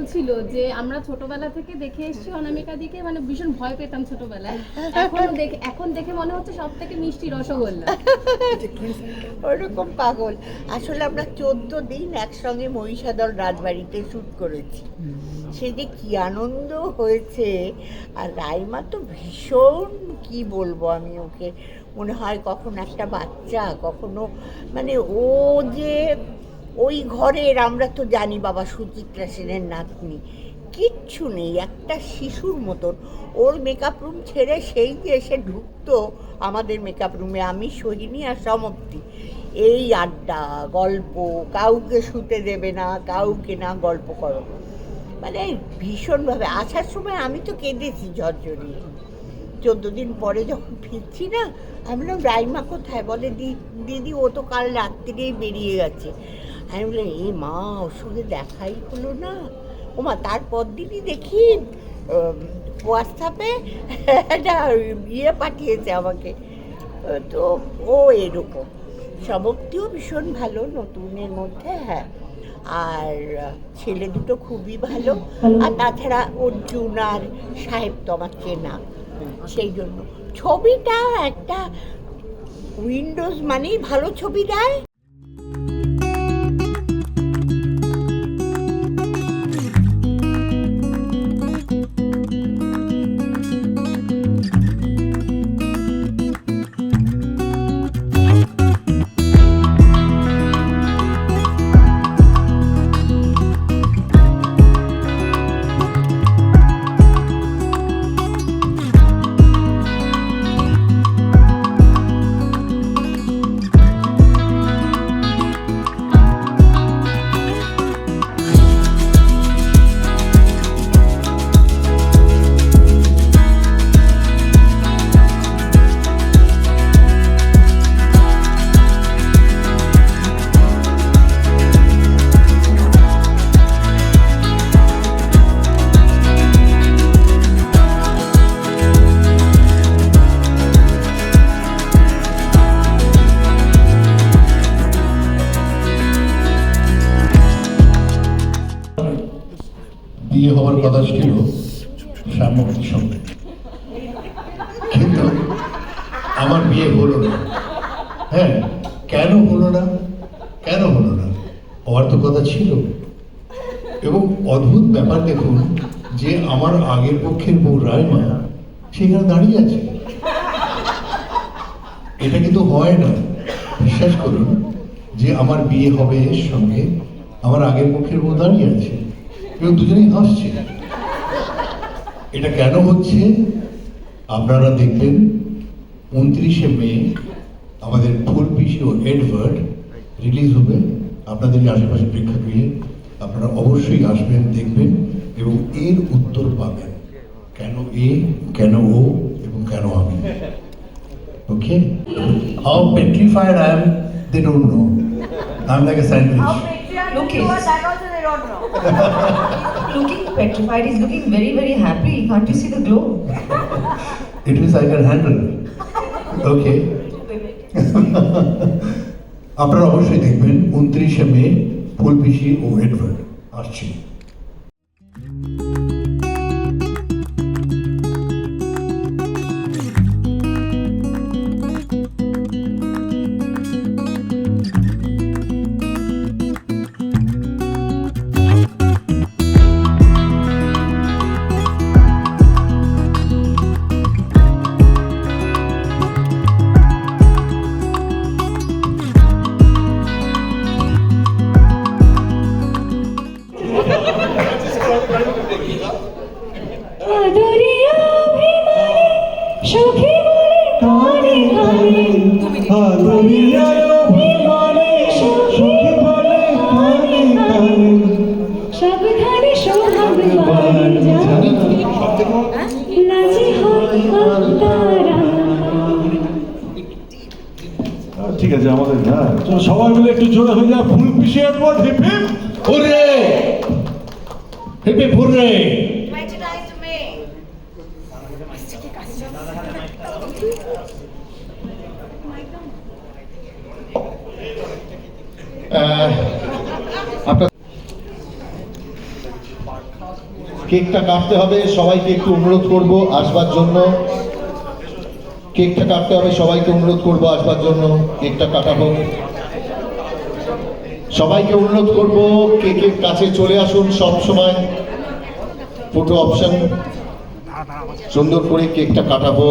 বলছিল যে আমরা ছোটবেলা থেকে দেখে এসেছি অনামিকা দিকে, মানে ভীষণ ভয় পেতাম ছোটবেলায়, এখন দেখে মনে হচ্ছে সব থেকে মিষ্টি রসগোল্লা। ওরকম পাগল। আসলে আমরা 14 দিন একসঙ্গে মহিষাদল রাজবাড়িতে শ্যুট করেছি, সে যে কি আনন্দ হয়েছে। আর রাইমা তো ভীষণ, কি বলবো আমি, ওকে মনে হয় কখন একটা বাচ্চা, কখনো মানে ও যে ওই ঘরের, আমরা তো জানি বাবা সুচিত্রা সেনের নাতনি, কিচ্ছু নেই, একটা শিশুর মতন। ওর মেকআপ রুম ছেড়ে সেই যে এসে ঢুকতো আমাদের মেকআপ রুমে, আমি সোহিনী আর সমাপ্তি, এই আড্ডা গল্প, কাউকে শুতে দেবে না, কাউকে না গল্প করো, মানে ভীষণভাবে। আসার সময় আমি তো কেঁদেছি ঝরঝরিয়ে। 14 দিন পরে যখন ফিরছি না, আমি বললাম রাইমা কোথায়? বলে দিদি ও তো কাল রাত্রিরেই বেরিয়ে গেছে। আমি বললাম এ মা, ওর সঙ্গে দেখাই হলো না। ও মা, তারপর দিনই দেখি হোয়াটসঅ্যাপে একটা ইয়ে পাঠিয়েছে আমাকে। তো ও এরকম। সমাপ্তিও ভীষণ ভালো নতুনের মধ্যে, হ্যাঁ। আর ছেলে দুটো খুবই ভালো। আর তাছাড়া অর্জুন আর সাহেব তো আমার চেনা, সেই জন্য ছবিটা একটা উইন্ডোজ মানেই ভালো ছবি দেয়। বিয়ে হওয়ার কথা ছিল সাম্যক্তির সঙ্গে, কিন্তু আমার বিয়ে হলো না। হ্যাঁ, কেন হলো না? হওয়ার তো কথা ছিল। এবং অদ্ভুত ব্যাপার দেখুন, যে আমার আগের পক্ষের বউ রাইমা সেখানে দাঁড়িয়ে আছে। এটা কিন্তু হয় না, বিশ্বাস করুন, যে আমার বিয়ে হবে এর সঙ্গে আমার আগের পক্ষের বউ দাঁড়িয়ে আছে এবং দুজনেই হাসছে। এটা কেন হচ্ছে আপনারা দেখবেন 29শে মে আমাদের ফুলপিসি ও এডভার্ড রিলিজ হবে আপনাদের আশেপাশে প্রেক্ষাগৃহে। আপনারা অবশ্যই আসবেন, দেখবেন এবং এর উত্তর পাবেন, কেন এ, কেন ও এবং কেন আমি। ওকে, how petrified I am, they don't know. I'm like a sandwich. Looking petrified, he's looking very, very happy. Can't you see the glow? It means I can handle. Okay. আপনারা অবশ্যই দেখবেন 29শে মে ফুলপিসি ও এডভার্ড আসছে। ঠিক আছে, আমাদের হ্যাঁ, সবাই মিলে একটু জোরে হয়ে যায়। ফুলপিসি Edward, hip hip hooray, hip hip hooray. আপনার কেকটা কাটতে হবে, সবাইকে একটু অনুরোধ করব আসবার জন্য। কেকটা কাটতে হবে, সবাইকে অনুরোধ করব আসবার জন্য। কেকটা কাটাবো, সবাইকে অনুরোধ করব কেকের কাছে চলে আসুন। সব সময় ফটো অপশন সুন্দর করে কেকটা কাটাবো।